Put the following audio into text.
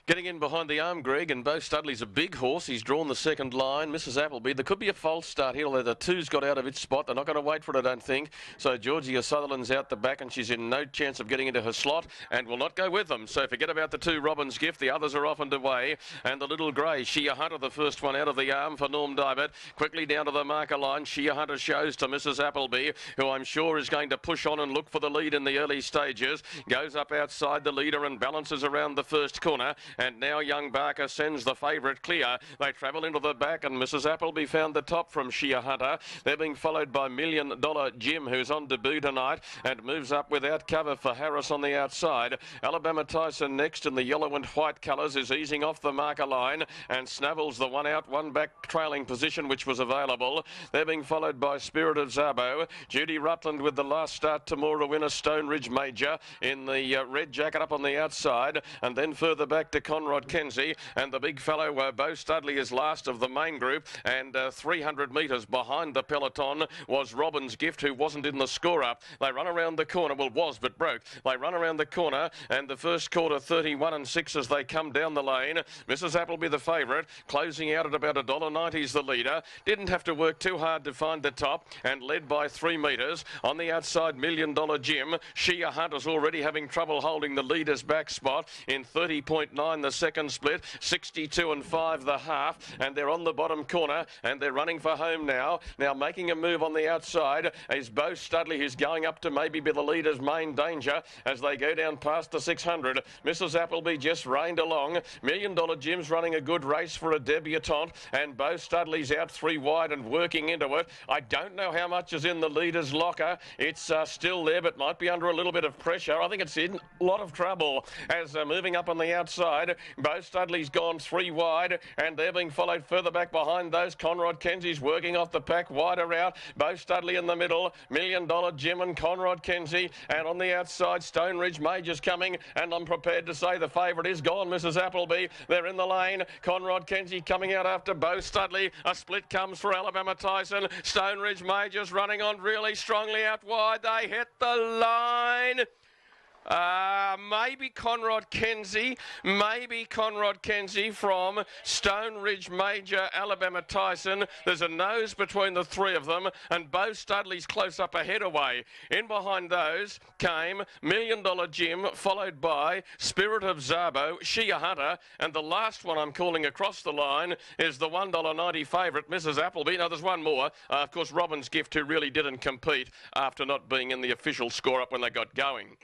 Getting in behind the arm, Greg, and Bo Studley's a big horse. He's drawn the second line. Mrs. Appleby. There could be a false start here, although the two's got out of its spot. They're not going to wait for it, I don't think. So Georgia Sutherland's out the back, and she's in no chance of getting into her slot and will not go with them. So forget about the two Robin's Gift. The others are off and away. And the Little Grey, Shea Hunter, the first one out of the arm for Norm Divert. Quickly down to the marker line. Shea Hunter shows to Mrs. Appleby, who I'm sure is going to push on and look for the lead in the early stages. Goes up outside the leader and balances around the first corner. And now young Barker sends the favourite clear. They travel into the back, and Mrs. Appleby found the top from Shea Hunter. They're being followed by $1 Million Jim, who's on debut tonight and moves up without cover for Harris on the outside. Alabama Tyson next in the yellow and white colours is easing off the marker line and snavels the one out, one back trailing position which was available. They're being followed by Spirit of Zabo. Judy Rutland with the last start tomorrow winner, Stone Ridge Major in the red jacket up on the outside, and then further back to Conrad Kenzie, and the big fellow Bo Studley is last of the main group, and 300 metres behind the peloton was Robin's Gift, who wasn't in the score-up. They run around the corner, well was but broke. They run around the corner, and the first quarter 31 and 6 as they come down the lane. Mrs. Appleby the favourite, closing out at about $1.90 is the leader. Didn't have to work too hard to find the top, and led by 3 metres. On the outside, $1 Million Jim. Shea Hunter's already having trouble holding the leader's back spot in 30.9 the second split, 62 and 5 the half, and they're on the bottom corner, and they're running for home now. Now making a move on the outside is Bo Studley, who's going up to maybe be the leader's main danger as they go down past the 600. Mrs. Appleby just reined along. $1 Million Jim's running a good race for a debutante, and Bo Studley's out 3 wide and working into it. I don't know how much is in the leader's locker. It's still there, but might be under a little bit of pressure. I think it's in a lot of trouble as moving up on the outside. Bo Studley's gone 3 wide, and they're being followed further back behind those. Conrad Kenzie's working off the pack, wider out. Bo Studley in the middle, $1 Million Jim and Conrad Kenzie, and on the outside, Stone Ridge Major's coming, and I'm prepared to say the favourite is gone, Mrs. Appleby. They're in the lane. Conrad Kenzie coming out after Bo Studley. A split comes for Alabama Tyson. Stone Ridge Major's running on really strongly out wide. They hit the line. Maybe Conrad Kenzie from Stone Ridge Major, Alabama Tyson. There's a nose between the 3 of them, and Bo Studley's close up ahead away. In behind those came $1 Million Jim, followed by Spirit of Zabo, Shea Hunter, and the last one I'm calling across the line is the $1.90 favourite, Mrs. Appleby. Now there's one more, of course, Robin's Gift, who really didn't compete after not being in the official score-up when they got going.